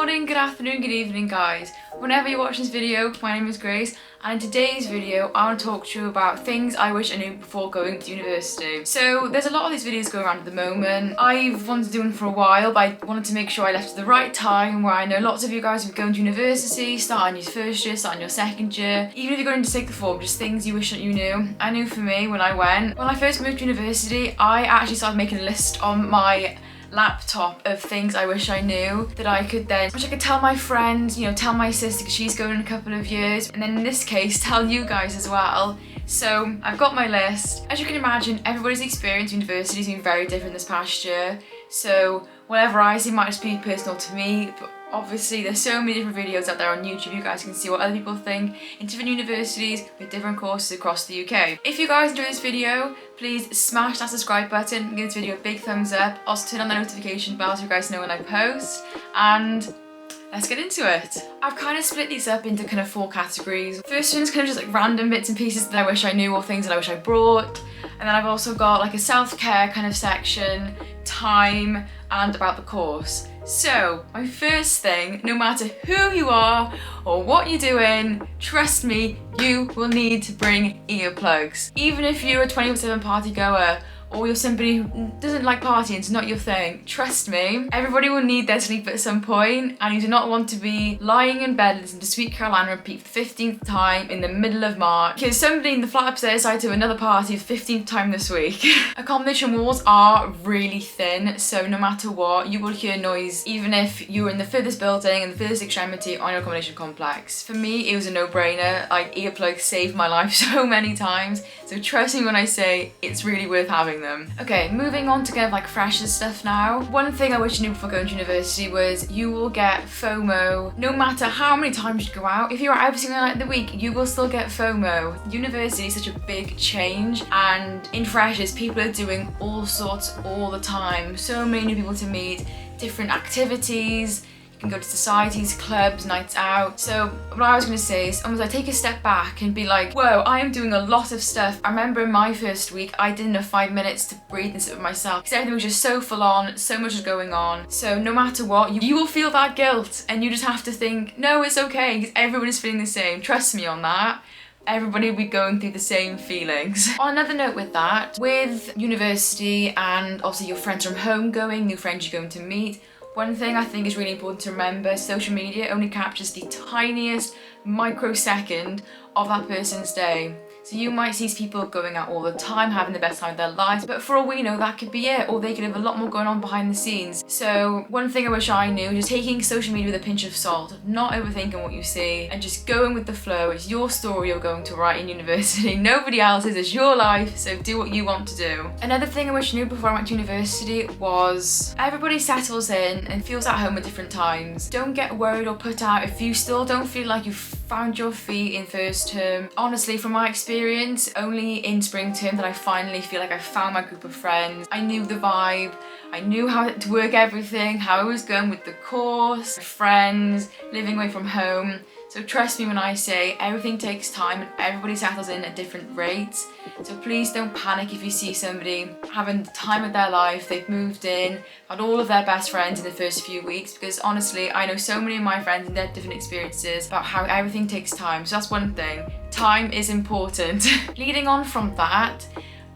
morning, good afternoon, good evening guys. Whenever you're watching this video, my name is Grace, and in today's video I want to talk to you about things I wish I knew before going to university. So there's a lot of these videos going around at the moment. I've wanted to do them for a while, but I wanted to make sure I left at the right time, where I know lots of you guys are going to university, starting your first year, starting your second year. Even if you're going to take the form, just things you wish that you knew. I knew for me when I first moved to university, I actually started making a list on my laptop of things I wish I knew that I could tell my friends, tell my sister because she's going in a couple of years, and then in this case tell you guys as well. So I've got my list. As you can imagine, everybody's experience at university has been very different this past year, so whatever I see might just be personal to me, but obviously there's so many different videos out there on YouTube. You guys can see what other people think in different universities with different courses across the UK. If you guys enjoy this video, please smash that subscribe button, give this video a big thumbs up, also turn on the notification bell so you guys know when I post, and let's get into it. I've kind of split these up into kind of 4 categories. First one is kind of just like random bits and pieces that I wish I knew or things that I wish I brought, and then I've also got like a self-care kind of section, time, and about the course. So, my first thing, no matter who you are or what you're doing, trust me, you will need to bring earplugs. Even if you're a 24/7 party goer, or you're somebody who doesn't like partying, it's not your thing, trust me, everybody will need their sleep at some point, and you do not want to be lying in bed listening to Sweet Caroline repeat for the 15th time in the middle of March because somebody in the flat upstairs decided to another party for the 15th time this week. Accommodation walls are really thin, so no matter what, you will hear noise even if you're in the furthest building and the furthest extremity on your accommodation complex. For me, it was a no-brainer. Like, earplugs saved my life so many times, so trust me when I say it's really worth having them. Okay, moving on to kind of like freshers stuff now. One thing I wish you knew before going to university was you will get FOMO no matter how many times you go out. If you're out every single night of the week, you will still get FOMO. University is such a big change, and in freshers, people are doing all sorts all the time. So many new people to meet, different activities. You can go to societies, clubs, nights out. So what I was going to say is almost like take a step back and be like, whoa, I am doing a lot of stuff. I remember in my first week, I didn't have 5 minutes to breathe and sit with myself because everything was just so full on, so much was going on. So no matter what, you will feel that guilt, and you just have to think, no, it's okay, because everyone is feeling the same. Trust me on that. Everybody will be going through the same feelings. On another note with that, with university and obviously your friends from home going, new friends you're going to meet, one thing I think is really important to remember, social media only captures the tiniest microsecond of that person's day. So you might see people going out all the time, having the best time of their lives, but for all we know, that could be it, or they could have a lot more going on behind the scenes. So one thing I wish I knew is just taking social media with a pinch of salt, not overthinking what you see, and just going with the flow. It's your story you're going to write in university, nobody else's, it's your life, so do what you want to do. Another thing I wish I knew before I went to university was everybody settles in and feels at home at different times. Don't get worried or put out if you still don't feel like you've found your feet in first term. Honestly, from my experience, only in spring term that I finally feel like I found my group of friends. I knew the vibe, I knew how to work everything, how I was going with the course, friends, living away from home. So trust me when I say everything takes time and everybody settles in at different rates. So please don't panic if you see somebody having the time of their life, they've moved in, had all of their best friends in the first few weeks, because honestly, I know so many of my friends and their different experiences about how everything takes time. So that's one thing. Time is important. Leading on from that,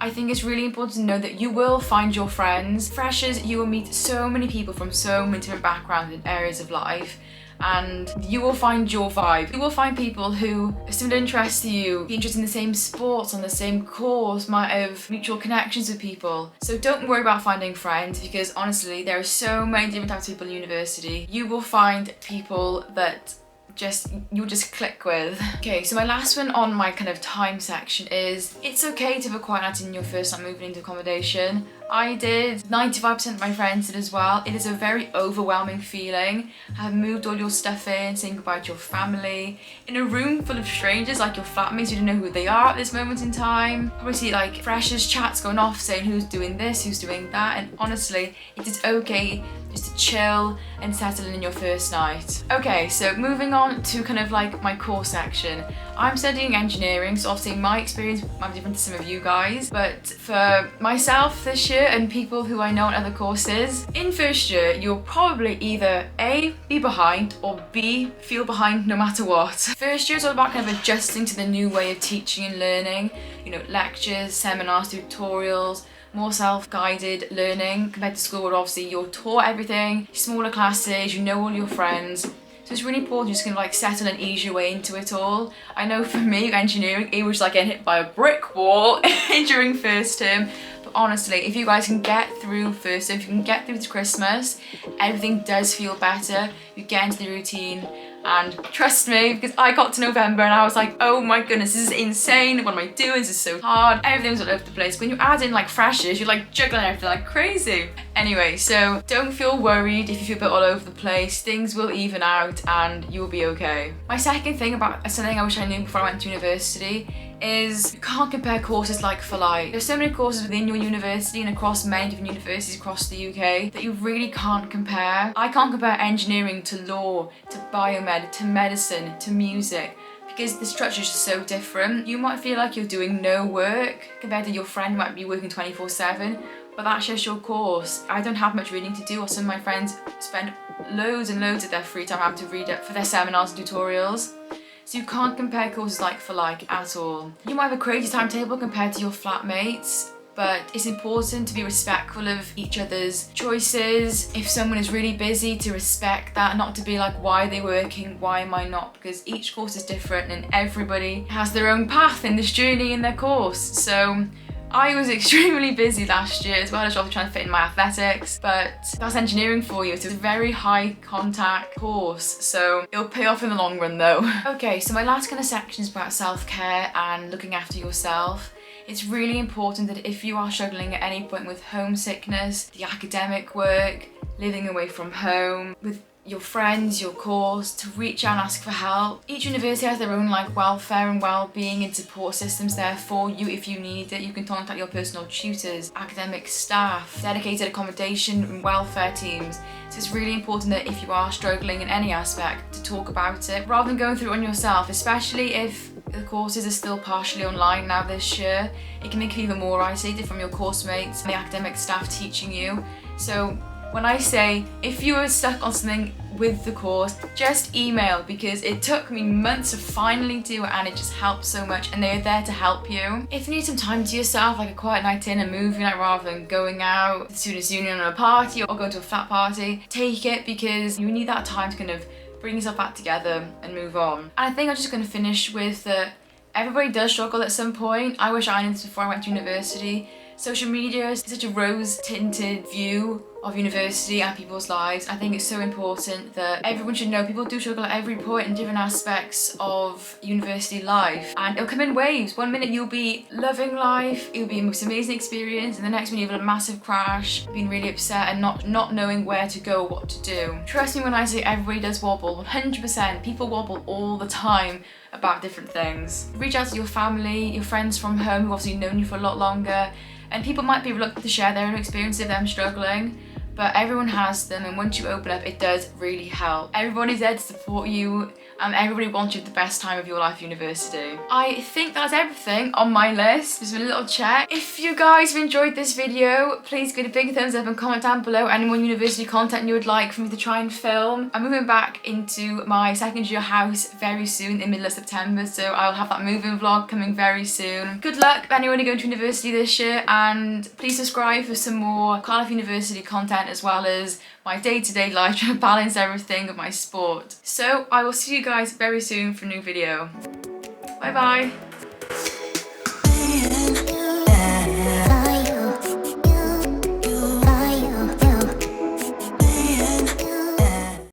I think it's really important to know that you will find your friends. Freshers, you will meet so many people from so many different backgrounds and areas of life, and you will find your vibe. You will find people who are similar interests to you, be interested in the same sports, on the same course, might have mutual connections with people. So don't worry about finding friends, because honestly, there are so many different types of people in university. You will find people that you'll just click with. Okay, so my last one on my kind of time section is it's okay to have a quiet night in your first time moving into accommodation. I did, 95% of my friends did as well. It is a very overwhelming feeling. Have moved all your stuff in, saying goodbye to your family, in a room full of strangers like your flatmates, you don't know who they are at this moment in time. Probably see like freshers chats going off saying who's doing this, who's doing that, and honestly, it is okay just to chill and settle in your first night. Okay, so moving on to kind of like my core section. I'm studying engineering, so obviously my experience might be different to some of you guys, but for myself this year and people who I know in other courses, in first year you'll probably either A, be behind, or B, feel behind no matter what. First year is all about kind of adjusting to the new way of teaching and learning, you know, lectures, seminars, tutorials, more self-guided learning compared to school where obviously you're taught everything, smaller classes, you know all your friends. So it's really important you just kind of like settle and ease your way into it all. I know for me, engineering, it was like getting hit by a brick wall during first term. But honestly, if you guys can get through first term, if you can get through to Christmas, everything does feel better. You get into the routine. And trust me, because I got to November and I was like, oh my goodness, this is insane. What am I doing? This is so hard. Everything was all over the place. When you add in like freshers, you're like juggling everything like crazy. Anyway, so don't feel worried if you feel a bit all over the place. Things will even out and you'll be okay. My second thing about something I wish I knew before I went to university is you can't compare courses like for like. There's so many courses within your university and across many different universities across the UK that you really can't compare. I can't compare engineering to law, to biomed, to medicine, to music, because the structure is just so different. You might feel like you're doing no work compared to your friend who might be working 24/7, but that's just your course. I don't have much reading to do, or some of my friends spend loads and loads of their free time having to read it for their seminars and tutorials. So you can't compare courses like for like at all. You might have a crazy timetable compared to your flatmates, but it's important to be respectful of each other's choices. If someone is really busy, to respect that, not to be like, why are they working, why am I not? Because each course is different and everybody has their own path in this journey in their course. So I was extremely busy last year as well as trying to fit in my athletics, but that's engineering for you. It's a very high contact course, so it'll pay off in the long run though. Okay, so my last kind of section is about self-care and looking after yourself. It's really important that if you are struggling at any point with homesickness, the academic work, living away from home, with your friends, your course, to reach out and ask for help. Each university has their own like welfare and well-being and support systems there for you if you need it. You can contact your personal tutors, academic staff, dedicated accommodation and welfare teams. So it's really important that if you are struggling in any aspect to talk about it rather than going through it on yourself, especially if the courses are still partially online now this year. It can make you even more isolated from your course mates and the academic staff teaching you. So when I say, if you are stuck on something with the course, just email, because it took me months to finally do it and it just helped so much and they're there to help you. If you need some time to yourself, like a quiet night in, a movie night, rather than going out with the students' union on a party or going to a flat party, take it, because you need that time to kind of bring yourself back together and move on. And I think I'm just going to finish with that everybody does struggle at some point. I wish I knew this before I went to university. Social media is such a rose-tinted view of university and people's lives. I think it's so important that everyone should know people do struggle at every point in different aspects of university life, and it'll come in waves. One minute you'll be loving life, it'll be the most amazing experience, and the next minute you'll have a massive crash, being really upset and not knowing where to go, what to do. Trust me when I say everybody does wobble, 100%. People wobble all the time about different things. Reach out to your family, your friends from home who obviously known you for a lot longer, and people might be reluctant to share their own experience of them struggling, but everyone has them, and once you open up, it does really help. Everybody's there to support you, and everybody wants you at the best time of your life at university. I think that's everything on my list. Just a little check. If you guys have enjoyed this video, please give it a big thumbs up and comment down below any more university content you would like for me to try and film. I'm moving back into my second year house very soon, in the middle of September, so I'll have that moving vlog coming very soon. Good luck for anyone going to university this year, and please subscribe for some more Cardiff University content, as well as my day-to-day life, trying to balance everything with my sport. So I will see you guys very soon for a new video. Bye bye.